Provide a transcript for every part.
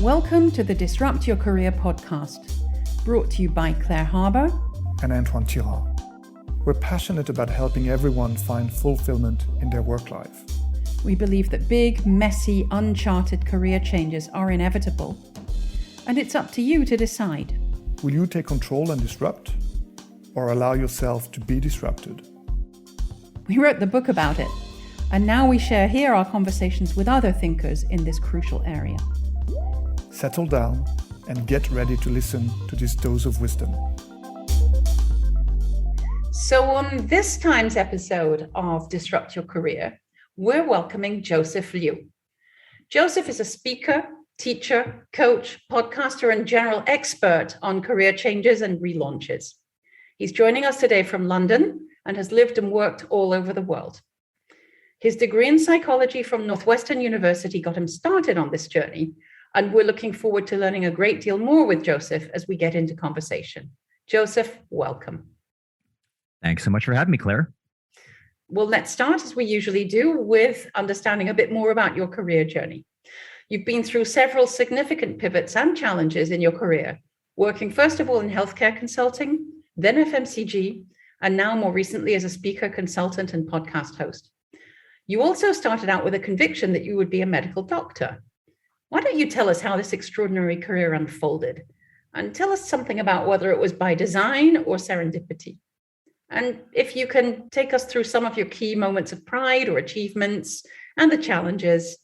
Welcome to the Disrupt Your Career podcast, brought to you by Claire Harbour and Antoine Tirant. We're passionate about helping everyone find fulfillment in their work life. We believe that big, messy, uncharted career changes are inevitable, and it's up to you to decide. Will you take control and disrupt, or allow yourself to be disrupted? We wrote the book about it, and now we share here our conversations with other thinkers in this crucial area. Settle down and get ready to listen to this dose of wisdom. So on this time's episode of Disrupt Your Career, we're welcoming Joseph Liu. Joseph is a speaker, teacher, coach, podcaster, and general expert on career changes and relaunches. He's joining us today from London and has lived and worked all over the world. His degree in psychology from Northwestern University got him started on this journey, and we're looking forward to learning a great deal more with Joseph as we get into conversation. Joseph, welcome. Thanks so much for having me, Claire. Well, let's start, as we usually do, with understanding a bit more about your career journey. You've been through several significant pivots and challenges in your career, working first of all in healthcare consulting, then FMCG, and now more recently as a speaker, consultant, and podcast host. You also started out with a conviction that you would be a medical doctor. Why don't you tell us how this extraordinary career unfolded? And tell us something about whether it was by design or serendipity. And if you can take us through some of your key moments of pride or achievements and the challenges,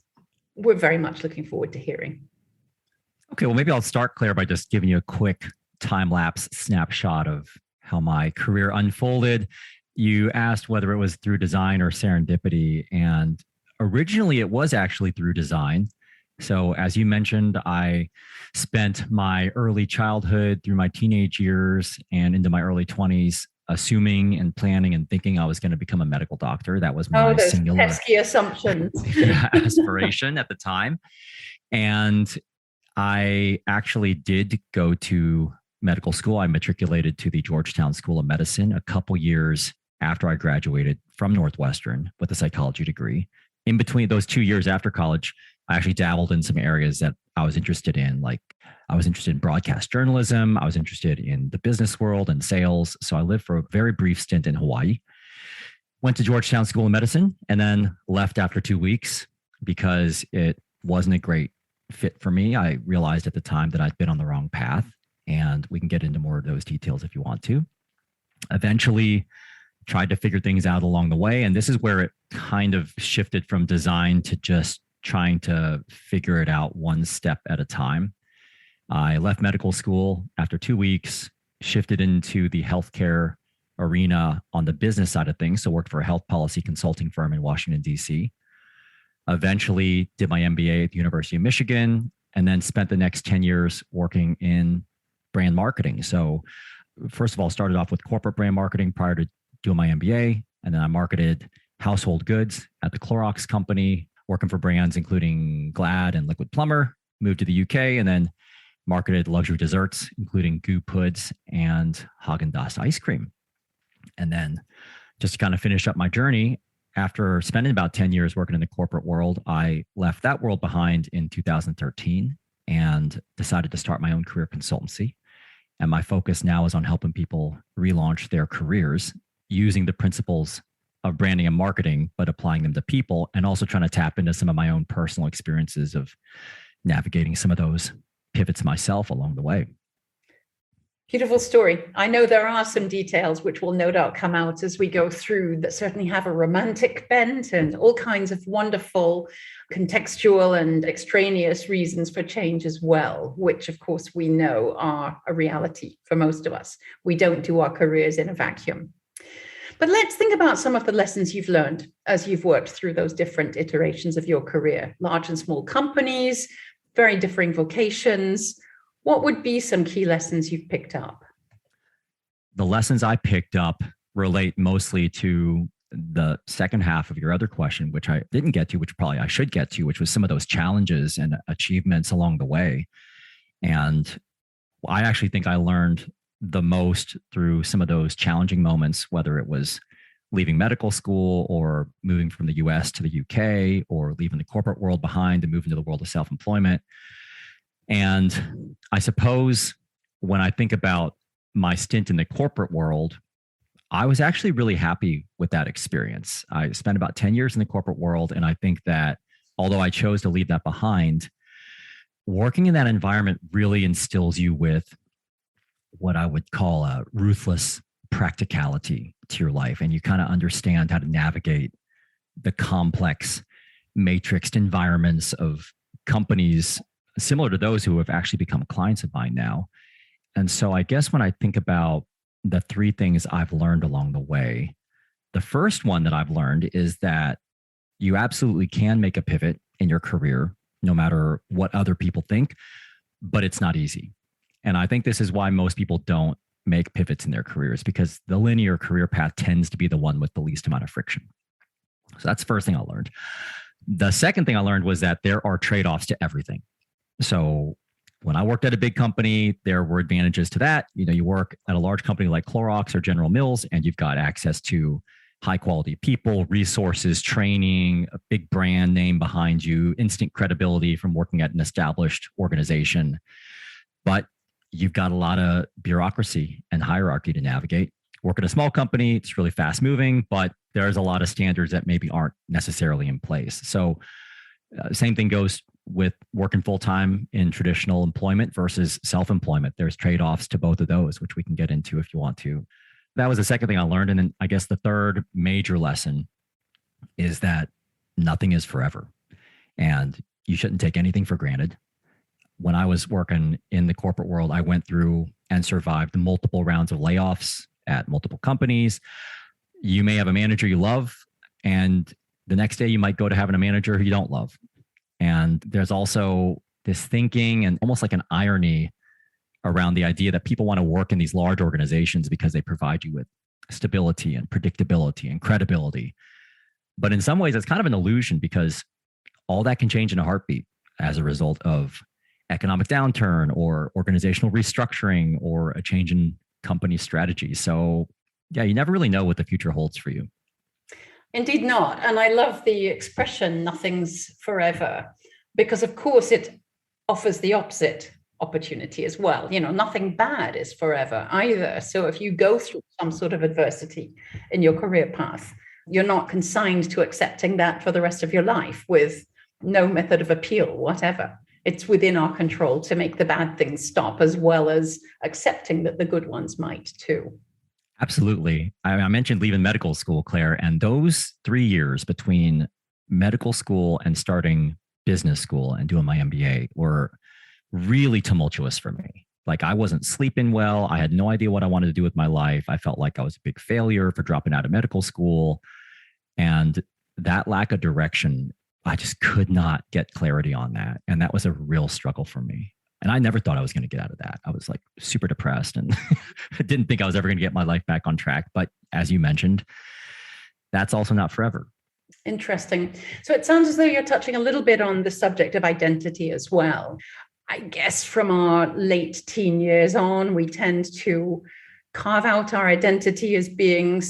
we're very much looking forward to hearing. Okay, well, maybe I'll start, Claire, by just giving you a quick time-lapse snapshot of how my career unfolded. You asked whether it was through design or serendipity, and originally it was actually through design. So as you mentioned, I spent my early childhood through my teenage years and into my early 20s, assuming and planning and thinking I was going to become a medical doctor. That was my singular pesky assumptions. aspiration at the time. And I actually did go to medical school. I matriculated to the Georgetown School of Medicine a couple years after I graduated from Northwestern with a psychology degree. In between those 2 years after college, I actually dabbled in some areas that I was interested in, like I was interested in broadcast journalism. I was interested in the business world and sales. So I lived for a very brief stint in Hawaii, went to Georgetown School of Medicine, and then left after 2 weeks because it wasn't a great fit for me. I realized at the time that I'd been on the wrong path, and we can get into more of those details if you want to. Eventually, tried to figure things out along the way. And this is where it kind of shifted from design to just trying to figure it out one step at a time. I left medical school after 2 weeks, shifted into the healthcare arena on the business side of things. So worked for a health policy consulting firm in Washington, D.C. Eventually did my MBA at the University of Michigan, and then spent the next 10 years working in brand marketing. So first of all, started off with corporate brand marketing prior to doing my MBA. And then I marketed household goods at the Clorox company, working for brands including Glad and Liquid Plumber, moved to the UK, and then marketed luxury desserts, including Goop Hoods and Haagen-Dazs ice cream. And then just to kind of finish up my journey, after spending about 10 years working in the corporate world, I left that world behind in 2013 and decided to start my own career consultancy. And my focus now is on helping people relaunch their careers using the principles of branding and marketing, but applying them to people, and also trying to tap into some of my own personal experiences of navigating some of those pivots myself along the way. Beautiful story. I know there are some details which will no doubt come out as we go through that certainly have a romantic bent and all kinds of wonderful contextual and extraneous reasons for change as well, which of course we know are a reality for most of us. We don't do our careers in a vacuum. But let's think about some of the lessons you've learned as you've worked through those different iterations of your career, large and small companies, very differing vocations. What would be some key lessons you've picked up? The lessons I picked up relate mostly to the second half of your other question, which I didn't get to, which probably I should get to, which was some of those challenges and achievements along the way. And I actually think I learned the most through some of those challenging moments, whether it was leaving medical school or moving from the US to the UK or leaving the corporate world behind and moving to the world of self-employment. And I suppose when I think about my stint in the corporate world, I was actually really happy with that experience. I spent about 10 years in the corporate world. And I think that although I chose to leave that behind, working in that environment really instills you with what I would call a ruthless practicality to your life. And you kind of understand how to navigate the complex matrixed environments of companies similar to those who have actually become clients of mine now. And so I guess when I think about the three things I've learned along the way, the first one that I've learned is that you absolutely can make a pivot in your career, no matter what other people think, but it's not easy. And I think this is why most people don't make pivots in their careers, because the linear career path tends to be the one with the least amount of friction. So that's the first thing I learned. The second thing I learned was that there are trade-offs to everything. So when I worked at a big company, there were advantages to that. You work at a large company like Clorox or General Mills, and you've got access to high quality people, resources, training, a big brand name behind you, instant credibility from working at an established organization. But you've got a lot of bureaucracy and hierarchy to navigate. Work at a small company, it's really fast moving, but there's a lot of standards that maybe aren't necessarily in place. So same thing goes with working full-time in traditional employment versus self-employment. There's trade-offs to both of those, which we can get into if you want to. That was the second thing I learned. And then I guess the third major lesson is that nothing is forever and you shouldn't take anything for granted. When I was working in the corporate world, I went through and survived multiple rounds of layoffs at multiple companies. You may have a manager you love, and the next day you might go to having a manager who you don't love. And there's also this thinking and almost like an irony around the idea that people want to work in these large organizations because they provide you with stability and predictability and credibility. But in some ways, it's kind of an illusion, because all that can change in a heartbeat as a result of economic downturn or organizational restructuring or a change in company strategy. So yeah, you never really know what the future holds for you. Indeed not. And I love the expression, nothing's forever, because of course it offers the opposite opportunity as well. Nothing bad is forever either. So if you go through some sort of adversity in your career path, you're not consigned to accepting that for the rest of your life with no method of appeal, whatever. It's within our control to make the bad things stop, as well as accepting that the good ones might too. Absolutely. I mentioned leaving medical school, Claire, and those 3 years between medical school and starting business school and doing my MBA were really tumultuous for me. Like, I wasn't sleeping well. I had no idea what I wanted to do with my life. I felt like I was a big failure for dropping out of medical school. And that lack of direction, I just could not get clarity on that. And that was a real struggle for me. And I never thought I was going to get out of that. I was like super depressed and didn't think I was ever going to get my life back on track. But as you mentioned, that's also not forever. Interesting. So it sounds as though you're touching a little bit on the subject of identity as well. I guess from our late teen years on, we tend to carve out our identity as being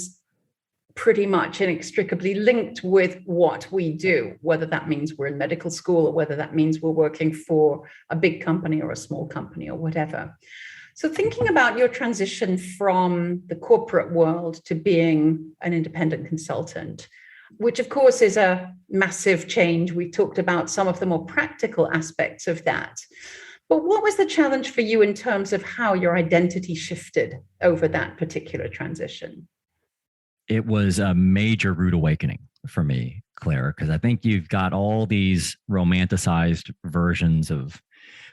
pretty much inextricably linked with what we do, whether that means we're in medical school or whether that means we're working for a big company or a small company or whatever. So thinking about your transition from the corporate world to being an independent consultant, which of course is a massive change. We talked about some of the more practical aspects of that. But what was the challenge for you in terms of how your identity shifted over that particular transition? It was a major rude awakening for me, Claire, because I think you've got all these romanticized versions of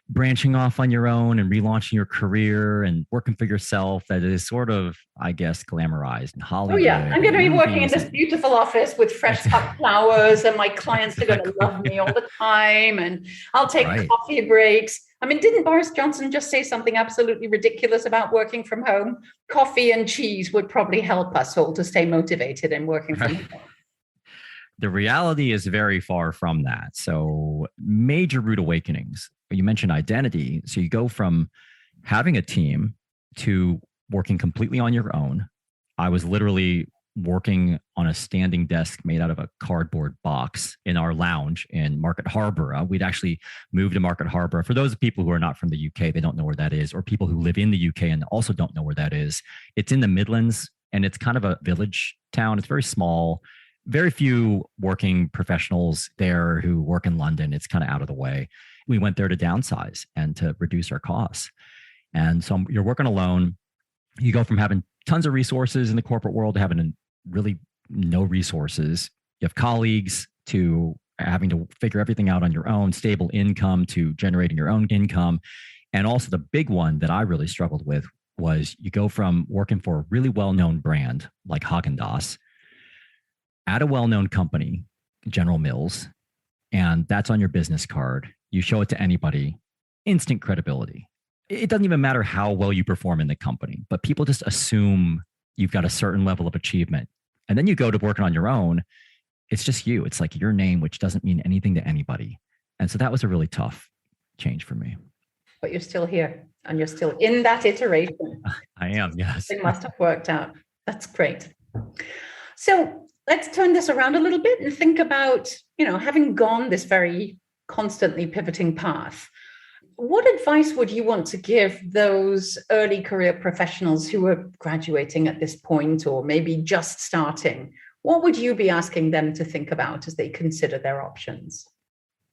branching off on your own and relaunching your career and working for yourself that is sort of, I guess, glamorized in Hollywood. Oh yeah, I'm going to be working in this beautiful office with fresh cut flowers, and my clients are going to love me all the time, and I'll take coffee breaks. I mean, didn't Boris Johnson just say something absolutely ridiculous about working from home? Coffee and cheese would probably help us all to stay motivated in working from home. The reality is very far from that. So major rude awakenings. You mentioned identity. So you go from having a team to working completely on your own. I was literally working on a standing desk made out of a cardboard box in our lounge in Market Harbor. We'd actually moved to Market Harbor. For those people who are not from the UK, they don't know where that is, or people who live in the UK and also don't know where that is. It's in the Midlands, and it's kind of a village town. It's very small. Very few working professionals there who work in London. It's kind of out of the way. We went there to downsize and to reduce our costs. And so you're working alone. You go from having tons of resources in the corporate world to having really no resources. You have colleagues to having to figure everything out on your own, stable income to generating your own income. And also the big one that I really struggled with was you go from working for a really well-known brand like Haagen-Dazs at a well-known company, General Mills, and that's on your business card. You show it to anybody, instant credibility. It doesn't even matter how well you perform in the company, but people just assume you've got a certain level of achievement. And then you go to working on your own. It's just you. It's like your name, which doesn't mean anything to anybody. And so that was a really tough change for me. But you're still here and you're still in that iteration. I am, yes. It must have worked out. That's great. So let's turn this around a little bit and think about, having gone this very constantly pivoting path. What advice would you want to give those early career professionals who are graduating at this point or maybe just starting? What would you be asking them to think about as they consider their options?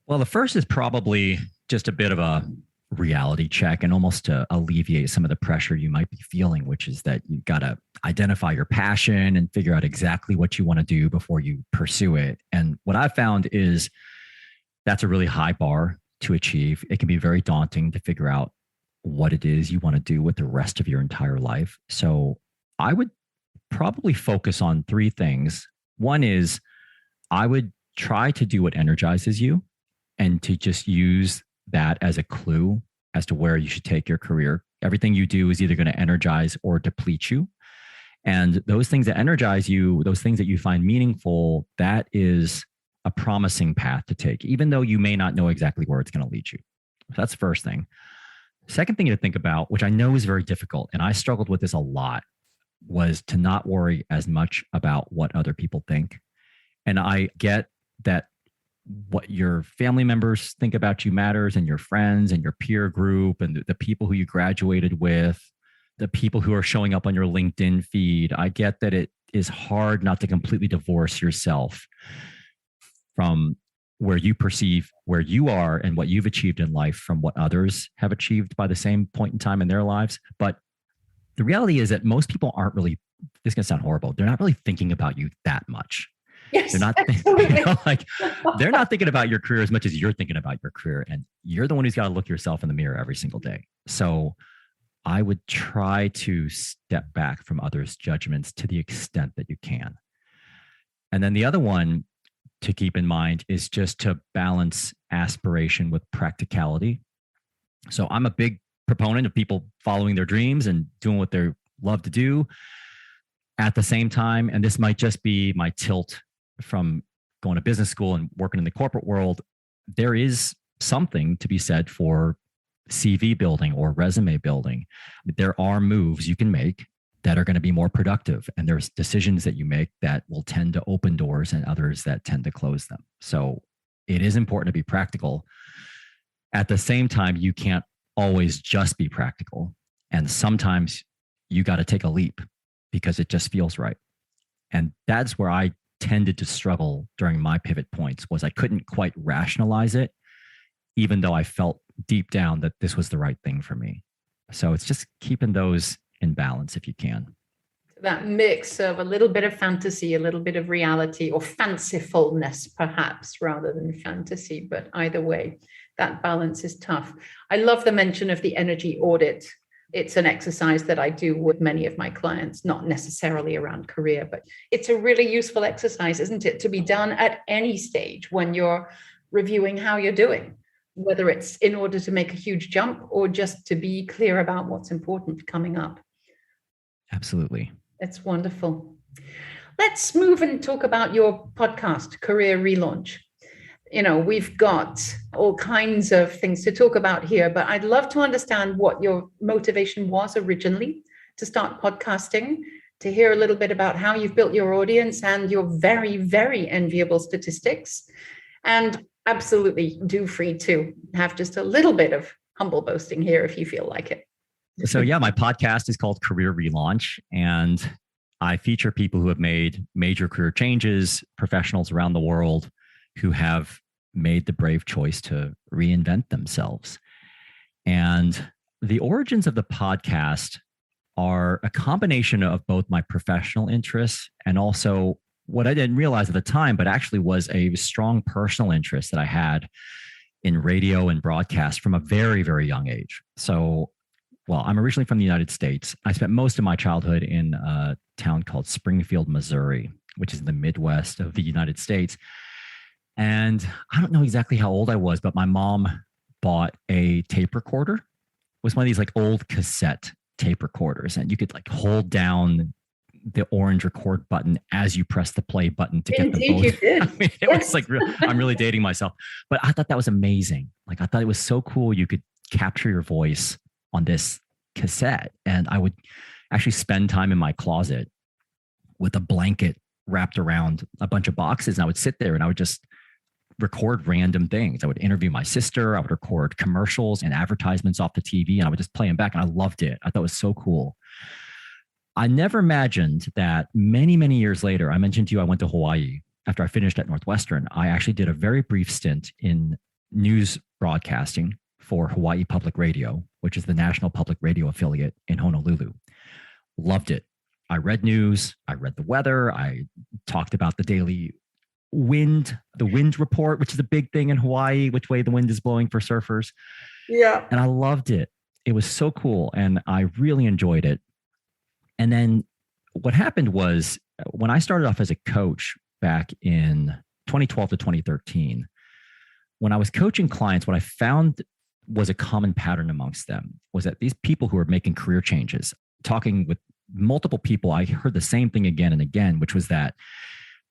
Well, the first is probably just a bit of a reality check and almost to alleviate some of the pressure you might be feeling, which is that you've got to identify your passion and figure out exactly what you want to do before you pursue it. And what I've found is that's a really high bar to achieve. It can be very daunting to figure out what it is you want to do with the rest of your entire life. So I would probably focus on three things. One is I would try to do what energizes you and to just use that as a clue as to where you should take your career. Everything you do is either going to energize or deplete you. And those things that energize you, those things that you find meaningful, that is a promising path to take, even though you may not know exactly where it's going to lead you. So that's the first thing. Second thing to think about, which I know is very difficult, and I struggled with this a lot, was to not worry as much about what other people think. And I get that what your family members think about you matters, and your friends and your peer group and the people who you graduated with, the people who are showing up on your LinkedIn feed. I get that it is hard not to completely divorce yourself from where you perceive where you are and what you've achieved in life from what others have achieved by the same point in time in their lives. But the reality is that most people aren't really, this is going to sound horrible, they're not really thinking about you that much. Yes, they're not, they're not thinking about your career as much as you're thinking about your career. And you're the one who's got to look yourself in the mirror every single day. So I would try to step back from others' judgments to the extent that you can. And then the other one to keep in mind is just to balance aspiration with practicality. So I'm a big proponent of people following their dreams and doing what they love to do. At the same time, and this might just be my tilt from going to business school and working in the corporate world, there is something to be said for CV building or resume building. There are moves you can make that are going to be more productive. And there's decisions that you make that will tend to open doors and others that tend to close them. So it is important to be practical. At the same time, you can't always just be practical. And sometimes you got to take a leap because it just feels right. And that's where I tended to struggle during my pivot points, was I couldn't quite rationalize it, even though I felt deep down that this was the right thing for me. So it's just keeping those in balance if you can. That mix of a little bit of fantasy, a little bit of reality, or fancifulness perhaps rather than fantasy, but either way, that balance is tough. I love the mention of the energy audit. It's an exercise that I do with many of my clients, not necessarily around career, but it's a really useful exercise, isn't it, to be done at any stage when you're reviewing how you're doing, whether it's in order to make a huge jump or just to be clear about what's important coming up. Absolutely. That's wonderful. Let's move and talk about your podcast, Career Relaunch. We've got all kinds of things to talk about here, but I'd love to understand what your motivation was originally to start podcasting to hear a little bit about how you've built your audience and your very, very enviable statistics. And absolutely do free to have just a little bit of humble boasting here if you feel like it. So yeah, my podcast is called Career Relaunch, and I feature people who have made major career changes, professionals around the world who have made the brave choice to reinvent themselves. And the origins of the podcast are a combination of both my professional interests and also what I didn't realize at the time, but actually was a strong personal interest that I had in radio and broadcast from a very, very young age. So, well, I'm originally from the United States. I spent most of my childhood in a town called Springfield, Missouri, which is in the Midwest of the United States. And I don't know exactly how old I was, but my mom bought a tape recorder. It was one of these like old cassette tape recorders, and you could like hold down the orange record button as you press the play button to get the both. You did. I mean, it was like, I'm really dating myself, but I thought that was amazing. Like, I thought it was so cool. You could capture your voice on this cassette. And I would actually spend time in my closet with a blanket wrapped around a bunch of boxes. And I would sit there and I would just record random things. I would interview my sister. I would record commercials and advertisements off the TV, and I would just play them back. And I loved it. I thought it was so cool. I never imagined that many, many years later, I mentioned to you, I went to Hawaii after I finished at Northwestern. I actually did a very brief stint in news broadcasting for Hawaii Public Radio, which is the national public radio affiliate in Honolulu. Loved it. I read news. I read the weather. I talked about the daily wind report, which is a big thing in Hawaii, which way the wind is blowing for surfers. Yeah. And I loved it. It was so cool. And I really enjoyed it. And then what happened was when I started off as a coach back in 2012 to 2013, when I was coaching clients, what I found was a common pattern amongst them was that these people who were making career changes, talking with multiple people, I heard the same thing again and again, which was that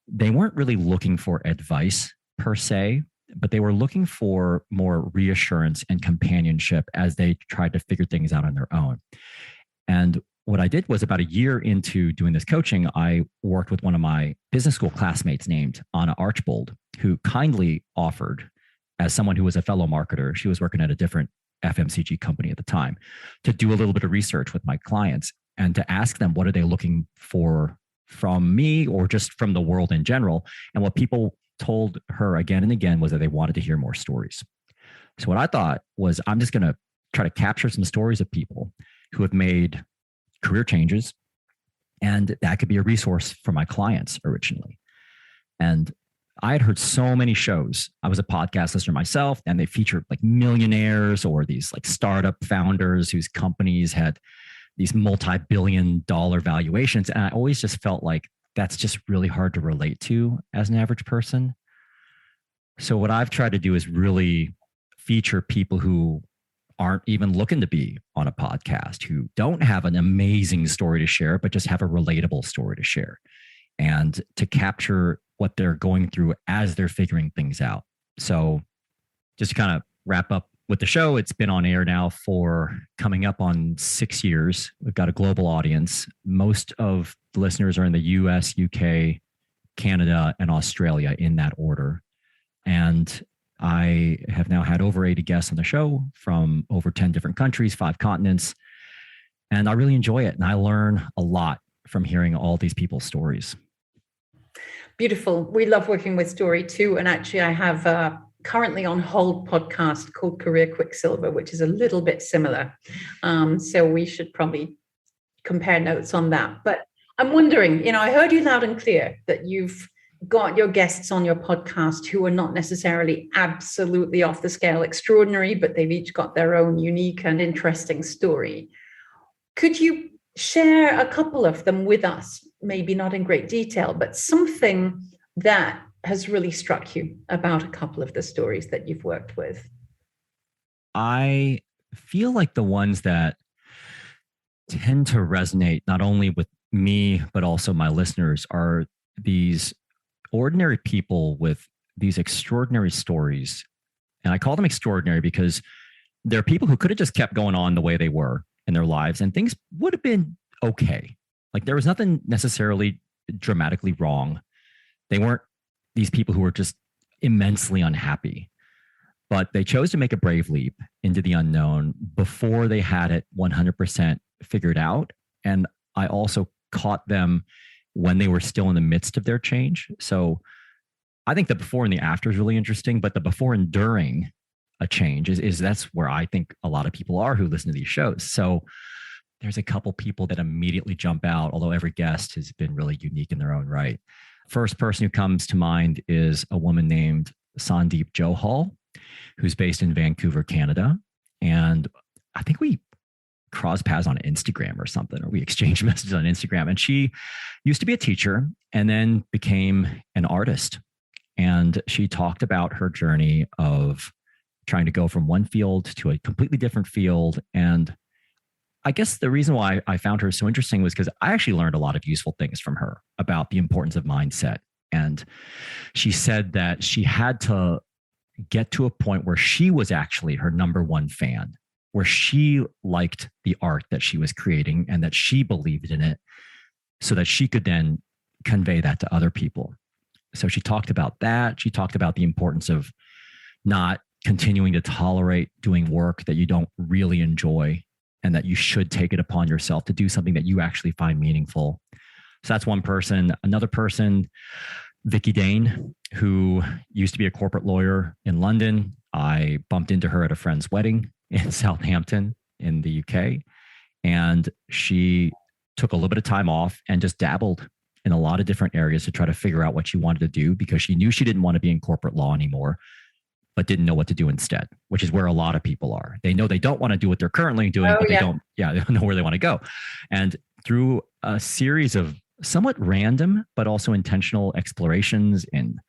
they weren't really looking for advice per se, but they were looking for more reassurance and companionship as they tried to figure things out on their own. And what I did was about a year into doing this coaching, I worked with one of my business school classmates named Anna Archbold, who kindly offered, as someone who was a fellow marketer, she was working at a different FMCG company at the time, to do a little bit of research with my clients and to ask them, what are they looking for from me or just from the world in general? And what people told her again and again was that they wanted to hear more stories. So what I thought was, I'm just going to try to capture some stories of people who have made career changes, and that could be a resource for my clients originally. And I had heard so many shows. I was a podcast listener myself, and they featured like millionaires or these like startup founders whose companies had these multi-billion-dollar valuations. And I always just felt like that's just really hard to relate to as an average person. So what I've tried to do is really feature people who aren't even looking to be on a podcast, who don't have an amazing story to share, but just have a relatable story to share, and to capture what they're going through as they're figuring things out. So just to kind of wrap up with the show, it's been on air now for coming up on 6 years. We've got a global audience. Most of the listeners are in the US, UK, Canada, and Australia in that order. And I have now had over 80 guests on the show from over 10 different countries, 5 continents. And I really enjoy it. And I learn a lot from hearing all these people's stories. Beautiful. We love working with story too. And actually, I have a currently on hold podcast called Career Quicksilver, which is a little bit similar. So we should probably compare notes on that. But I'm wondering, I heard you loud and clear that you've got your guests on your podcast who are not necessarily absolutely off the scale extraordinary, but they've each got their own unique and interesting story. Could you share a couple of them with us? Maybe not in great detail, but something that has really struck you about a couple of the stories that you've worked with. I feel like the ones that tend to resonate not only with me, but also my listeners are these ordinary people with these extraordinary stories. And I call them extraordinary because they're people who could have just kept going on the way they were in their lives and things would have been okay. Like there was nothing necessarily dramatically wrong. They weren't these people who were just immensely unhappy, but they chose to make a brave leap into the unknown before they had it 100% figured out. And I also caught them when they were still in the midst of their change. So I think the before and the after is really interesting, but the before and during a change is that's where I think a lot of people are who listen to these shows. So there's a couple people that immediately jump out, although every guest has been really unique in their own right. First person who comes to mind is a woman named Sandeep Johal, who's based in Vancouver, Canada. And I think we crossed paths on Instagram or something, or we exchanged messages on Instagram. And she used to be a teacher and then became an artist. And she talked about her journey of trying to go from one field to a completely different field. And I guess the reason why I found her so interesting was because I actually learned a lot of useful things from her about the importance of mindset. And she said that she had to get to a point where she was actually her number one fan, where she liked the art that she was creating and that she believed in it so that she could then convey that to other people. So she talked about that. She talked about the importance of not continuing to tolerate doing work that you don't really enjoy, and that you should take it upon yourself to do something that you actually find meaningful. So that's one person. Another person, Vicky Dane, who used to be a corporate lawyer in London. I bumped into her at a friend's wedding in Southampton in the UK. And she took a little bit of time off and just dabbled in a lot of different areas to try to figure out what she wanted to do, because she knew she didn't want to be in corporate law anymore, but didn't know what to do instead, which is where a lot of people are. They know they don't want to do what they're currently doing, but they don't know where they want to go. And through a series of somewhat random, but also intentional explorations in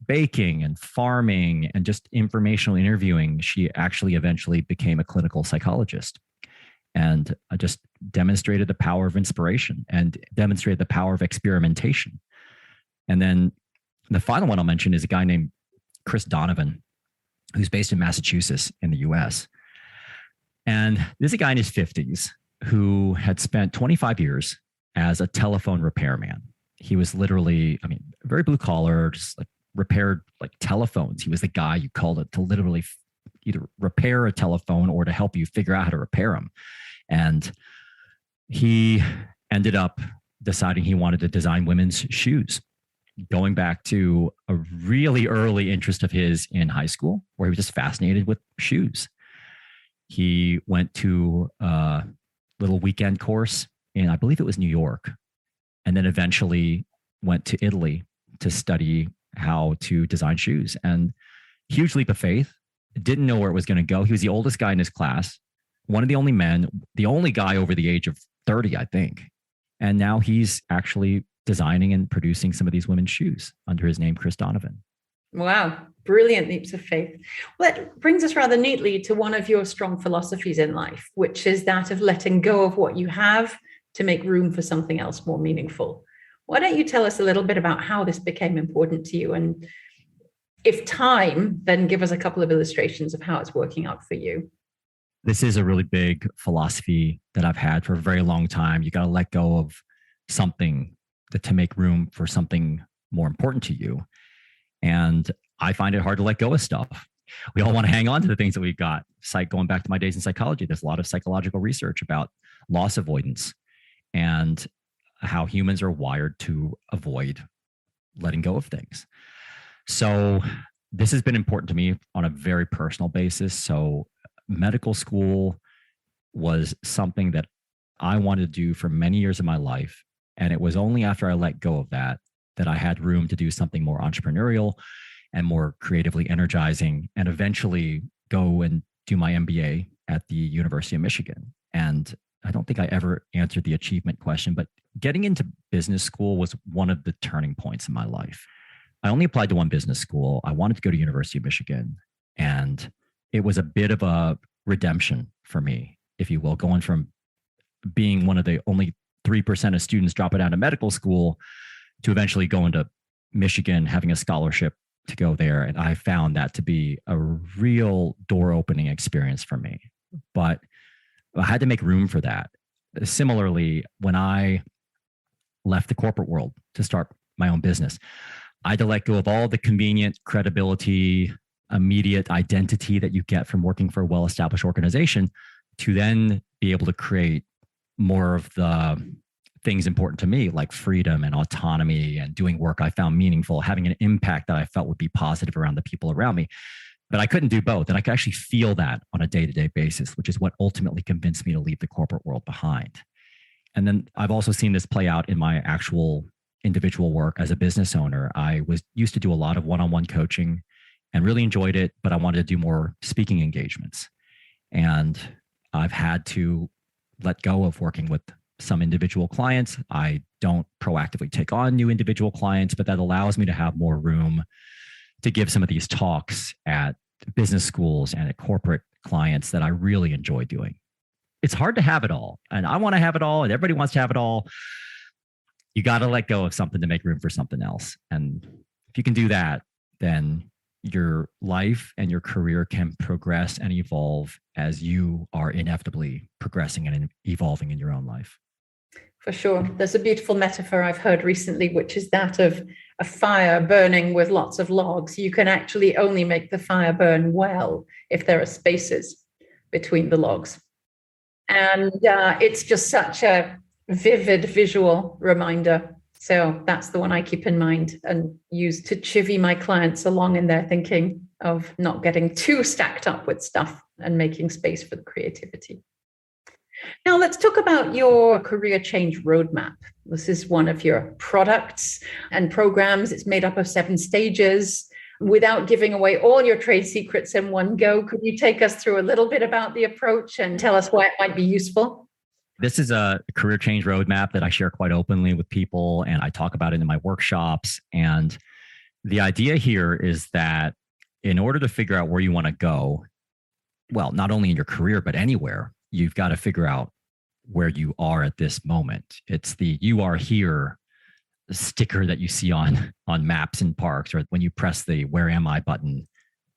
baking and farming and just informational interviewing, she actually eventually became a clinical psychologist and just demonstrated the power of inspiration and demonstrated the power of experimentation. And then the final one I'll mention is a guy named Chris Donovan, who's based in Massachusetts in the US. And this is a guy in his 50s who had spent 25 years as a telephone repairman. He was literally, very blue collar, just like repaired like telephones. He was the guy you called it to literally either repair a telephone or to help you figure out how to repair them. And he ended up deciding he wanted to design women's shoes, going back to a really early interest of his in high school, where he was just fascinated with shoes. He went to a little weekend course in, I believe it was New York, and then eventually went to Italy to study how to design shoes. And huge leap of faith, didn't know where it was going to go. He was the oldest guy in his class, one of the only men, the only guy over the age of 30, I think. And now he's actually designing and producing some of these women's shoes under his name, Chris Donovan. Wow, brilliant leaps of faith. Well, that brings us rather neatly to one of your strong philosophies in life, which is that of letting go of what you have to make room for something else more meaningful. Why don't you tell us a little bit about how this became important to you? And if time, then give us a couple of illustrations of how it's working out for you. This is a really big philosophy that I've had for a very long time. You got to let go of something to make room for something more important to you. And I find it hard to let go of stuff. We all want to hang on to the things that we've got. Going back to my days in psychology, there's a lot of psychological research about loss avoidance and how humans are wired to avoid letting go of things. So this has been important to me on a very personal basis. So medical school was something that I wanted to do for many years of my life. And it was only after I let go of that I had room to do something more entrepreneurial and more creatively energizing, and eventually go and do my MBA at the University of Michigan. And I don't think I ever answered the achievement question, but getting into business school was one of the turning points in my life. I only applied to one business school. I wanted to go to University of Michigan, and it was a bit of a redemption for me, if you will, going from being one of the only 3% of students dropping out of medical school to eventually going to Michigan, having a scholarship to go there. And I found that to be a real door opening experience for me. But I had to make room for that. Similarly, when I left the corporate world to start my own business. I had to let go of all the convenient credibility, immediate identity that you get from working for a well-established organization to then be able to create more of the things important to me, like freedom and autonomy and doing work I found meaningful, having an impact that I felt would be positive around the people around me. But I couldn't do both. And I could actually feel that on a day-to-day basis, which is what ultimately convinced me to leave the corporate world behind. And then I've also seen this play out in my actual individual work as a business owner. I was used to do a lot of one-on-one coaching and really enjoyed it, but I wanted to do more speaking engagements. And I've had to let go of working with some individual clients. I don't proactively take on new individual clients, but that allows me to have more room to give some of these talks at business schools and at corporate clients that I really enjoy doing. It's hard to have it all, and I want to have it all, and everybody wants to have it all. You got to let go of something to make room for something else. And if you can do that, then your life and your career can progress and evolve as you are inevitably progressing and evolving in your own life. For sure. There's a beautiful metaphor I've heard recently, which is that of a fire burning with lots of logs. You can actually only make the fire burn well if there are spaces between the logs. And it's just such a vivid visual reminder. So that's the one I keep in mind and use to chivvy my clients along in their thinking of not getting too stacked up with stuff and making space for the creativity. Now, let's talk about your career change roadmap. This is one of your products and programs. It's made up of 7 stages. Without giving away all your trade secrets in one go, could you take us through a little bit about the approach and tell us why it might be useful? This is a career change roadmap that I share quite openly with people, and I talk about it in my workshops. And the idea here is that in order to figure out where you want to go, well, not only in your career, but anywhere, you've got to figure out where you are at this moment. It's the "you are here" sticker that you see on maps in parks, or when you press the "where am I" button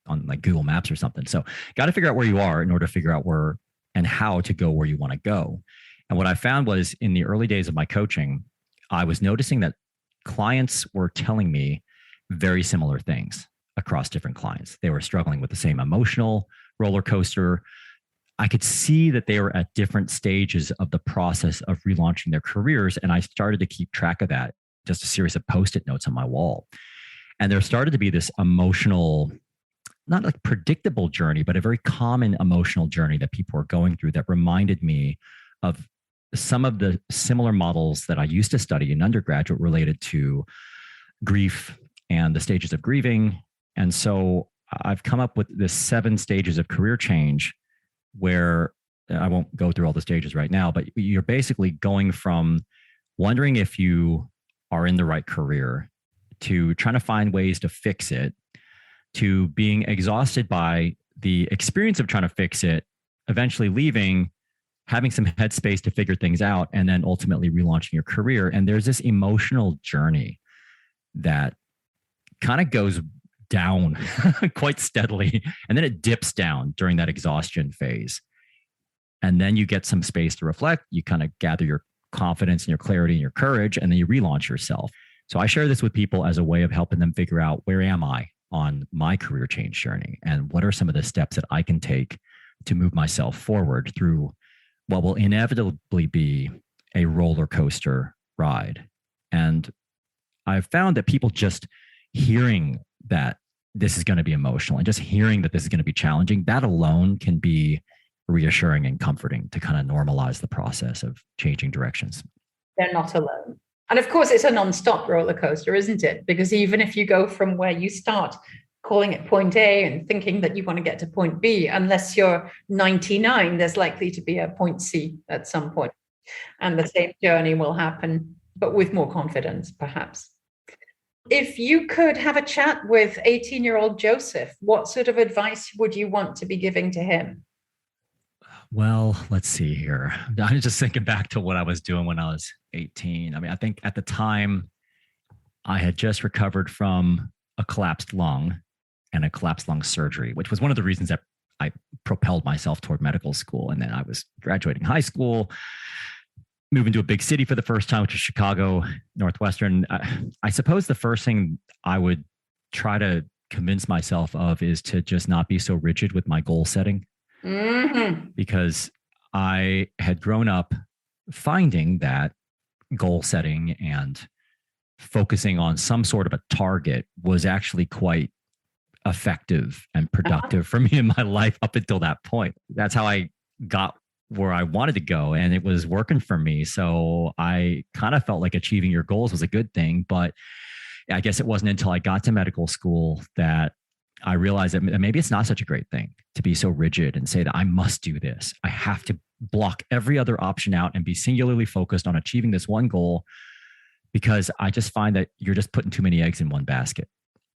on like Google Maps or something. So got to figure out where you are in order to figure out where and how to go where you want to go. And what I found was in the early days of my coaching, I was noticing that clients were telling me very similar things across different clients. They were struggling with the same emotional roller coaster. I could see that they were at different stages of the process of relaunching their careers. And I started to keep track of that, just a series of Post-it notes on my wall. And there started to be this emotional, not like predictable journey, but a very common emotional journey that people were going through that reminded me of some of the similar models that I used to study in undergraduate related to grief and the stages of grieving. And so I've come up with this 7 stages of career change where I won't go through all the stages right now, but you're basically going from wondering if you are in the right career to trying to find ways to fix it, to being exhausted by the experience of trying to fix it, eventually leaving, having some headspace to figure things out, and then ultimately relaunching your career. And there's this emotional journey that kind of goes down quite steadily, and then it dips down during that exhaustion phase. And then you get some space to reflect, you kind of gather your confidence and your clarity and your courage, and then you relaunch yourself. So I share this with people as a way of helping them figure out, where am I on my career change journey? And what are some of the steps that I can take to move myself forward through what will inevitably be a roller coaster ride? And I've found that people just hearing that this is going to be emotional and just hearing that this is going to be challenging, that alone can be reassuring and comforting to kind of normalize the process of changing directions. They're not alone. And of course, it's a non-stop roller coaster, isn't it? Because even if you go from where you start, calling it point A and thinking that you want to get to point B, unless you're 99, there's likely to be a point C at some point. And the same journey will happen, but with more confidence, perhaps. If you could have a chat with 18-year-old Joseph, what sort of advice would you want to be giving to him? Well, let's see here. I'm just thinking back to what I was doing when I was 18. I mean, I think at the time I had just recovered from a collapsed lung and a collapsed lung surgery, which was one of the reasons that I propelled myself toward medical school. And then I was graduating high school. moving to a big city for the first time, which is Chicago, Northwestern. I suppose the first thing I would try to convince myself of is to just not be so rigid with my goal setting. Because I had grown up finding that goal setting and focusing on some sort of a target was actually quite effective and productive for me in my life up until that point. That's how I got where I wanted to go, and it was working for me. So I kind of felt like achieving your goals was a good thing, but I guess it wasn't until I got to medical school that I realized that maybe it's not such a great thing to be so rigid and say that I must do this. I have to block every other option out and be singularly focused on achieving this one goal, because I just find that you're just putting too many eggs in one basket.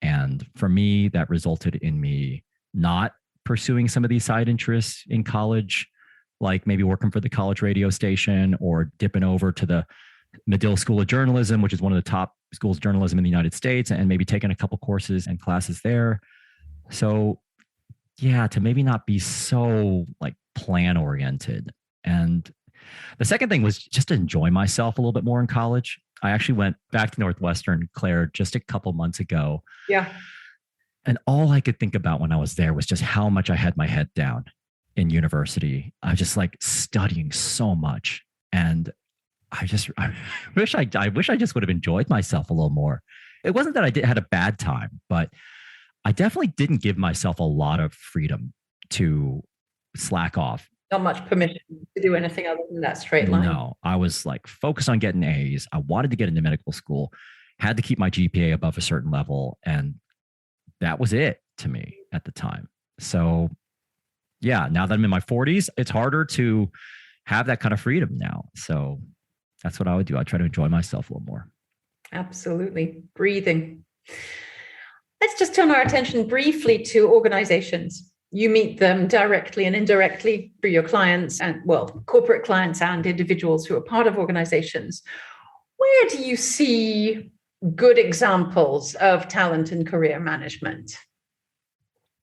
And for me, that resulted in me not pursuing some of these side interests in college, like maybe working for the college radio station or dipping over to the Medill School of Journalism, which is one of the top schools of journalism in the United States, and maybe taking a couple courses and classes there. So yeah, to maybe not be so like plan oriented. And the second thing was just to enjoy myself a little bit more in college. I actually went back to Northwestern, Claire, just a couple months ago. Yeah. And all I could think about when I was there was just how much I had my head down in university. I was just like studying so much. And I wish I just would have enjoyed myself a little more. It wasn't that I had a bad time, but I definitely didn't give myself a lot of freedom to slack off. Not much permission to do anything other than that straight line. No, I was like focused on getting A's. I wanted to get into medical school, had to keep my GPA above a certain level. And that was it to me at the time. So yeah, now that I'm in my 40s, it's harder to have that kind of freedom now. So that's what I would do. I try to enjoy myself a little more. Absolutely. Breathing. Let's just turn our attention briefly to organizations. You meet them directly and indirectly through your clients and, well, corporate clients and individuals who are part of organizations. Where do you see good examples of talent and career management?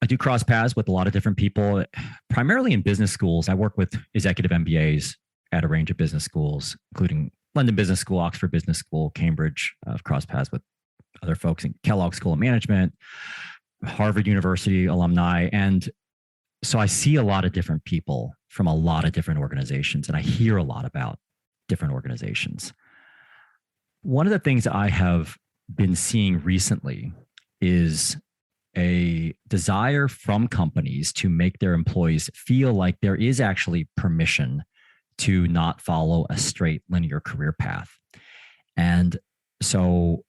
I do cross paths with a lot of different people, primarily in business schools. I work with executive MBAs at a range of business schools, including London Business School, Oxford Business School, Cambridge. I've crossed paths with other folks in Kellogg School of Management, Harvard University alumni. And so I see a lot of different people from a lot of different organizations, and I hear a lot about different organizations. One of the things I have been seeing recently is a desire from companies to make their employees feel like there is actually permission to not follow a straight linear career path. And so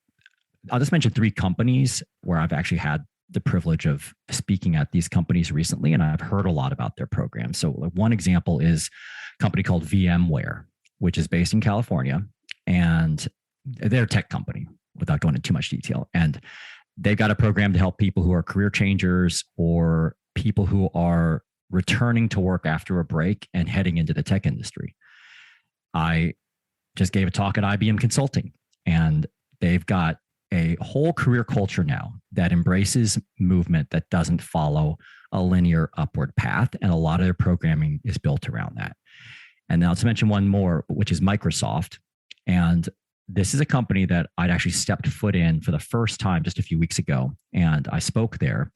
I'll just mention 3 companies where I've actually had the privilege of speaking at these companies recently, and I've heard a lot about their programs. So one example is a company called VMware, which is based in California, and they're a tech company without going into too much detail. And they've got a program to help people who are career changers or people who are returning to work after a break and heading into the tech industry. I just gave a talk at IBM Consulting, and they've got a whole career culture now that embraces movement that doesn't follow a linear upward path. And a lot of their programming is built around that. And now to mention one more, which is Microsoft. And this is a company that I'd actually stepped foot in for the first time just a few weeks ago. And I spoke there.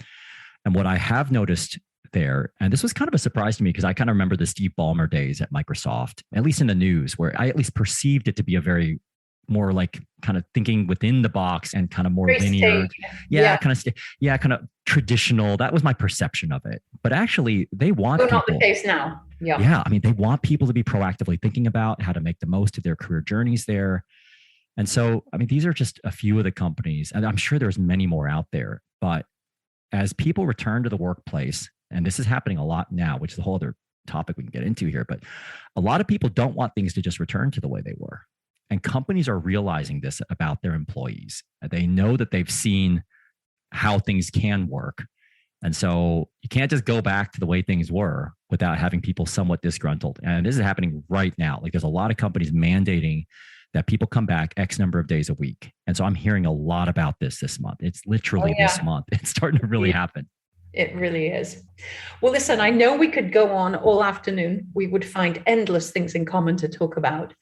And what I have noticed there, and this was kind of a surprise to me because I kind of remember the Steve Ballmer days at Microsoft, at least in the news, where I at least perceived it to be a very more like kind of thinking within the box and kind of more Very linear. Yeah. Kind of traditional. That was my perception of it. But actually they want people. Not the case now. Yeah. Yeah. I mean, they want people to be proactively thinking about how to make the most of their career journeys there. And so, I mean, these are just a few of the companies, and I'm sure there's many more out there, but as people return to the workplace, and this is happening a lot now, which is a whole other topic we can get into here, but a lot of people don't want things to just return to the way they were. And companies are realizing this about their employees. They know that they've seen how things can work. And so you can't just go back to the way things were without having people somewhat disgruntled. And this is happening right now. Like there's a lot of companies mandating that people come back X number of days a week. And so I'm hearing a lot about this month. It's literally this month. It's starting to really happen. It really is. Well, listen, I know we could go on all afternoon. We would find endless things in common to talk about.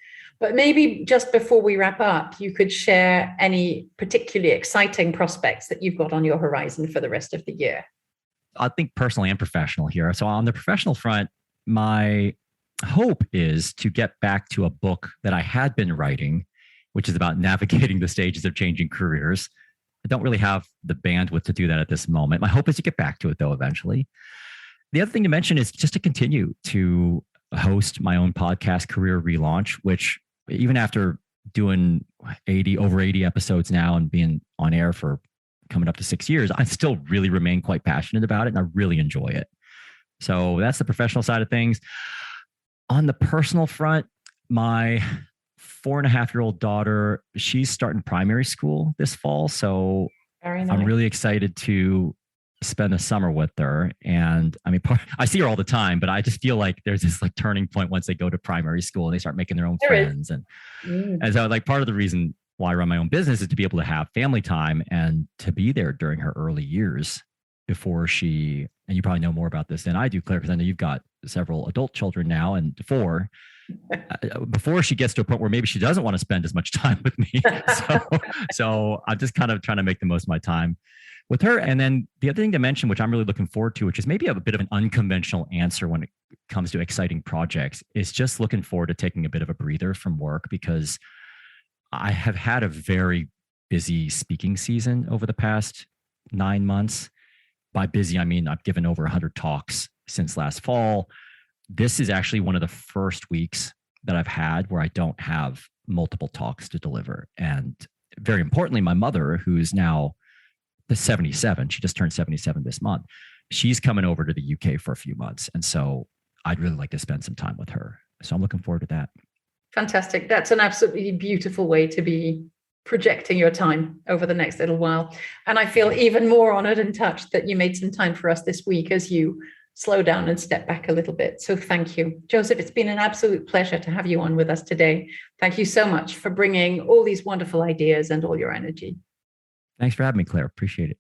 But maybe just before we wrap up, you could share any particularly exciting prospects that you've got on your horizon for the rest of the year. I think personal and professional here. So on the professional front, my hope is to get back to a book that I had been writing, which is about navigating the stages of changing careers. I don't really have the bandwidth to do that at this moment. My hope is to get back to it, though, eventually. The other thing to mention is just to continue to host my own podcast, Career Relaunch, which even after doing over 80 episodes now and being on air for coming up to 6 years, I still really remain quite passionate about it and I really enjoy it. So that's the professional side of things. On the personal front, my 4.5-year-old daughter, she's starting primary school this fall. So Very nice. I'm really excited to spend the summer with her. And I mean, I see her all the time, but I just feel like there's this like turning point once they go to primary school and they start making their own friends. And so like part of the reason why I run my own business is to be able to have family time and to be there during her early years before she, and you probably know more about this than I do, Claire, because I know you've got several adult children now and before she gets to a point where maybe she doesn't want to spend as much time with me. So I'm just kind of trying to make the most of my time with her. And then the other thing to mention, which I'm really looking forward to, which is maybe a bit of an unconventional answer when it comes to exciting projects, is just looking forward to taking a bit of a breather from work, because I have had a very busy speaking season over the past 9 months. By busy, I mean I've given over 100 talks since last fall. This is actually one of the first weeks that I've had where I don't have multiple talks to deliver. And very importantly, my mother, who's now 77, she just turned 77 this month, she's coming over to the UK for a few months. And so I'd really like to spend some time with her. So I'm looking forward to that. Fantastic. That's an absolutely beautiful way to be projecting your time over the next little while. And I feel even more honored and touched that you made some time for us this week as you slow down and step back a little bit. So thank you. Joseph, it's been an absolute pleasure to have you on with us today. Thank you so much for bringing all these wonderful ideas and all your energy. Thanks for having me, Claire. Appreciate it.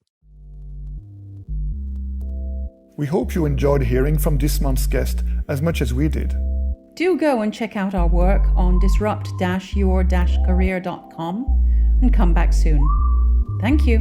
We hope you enjoyed hearing from this month's guest as much as we did. Do go and check out our work on disrupt-your-career.com and come back soon. Thank you.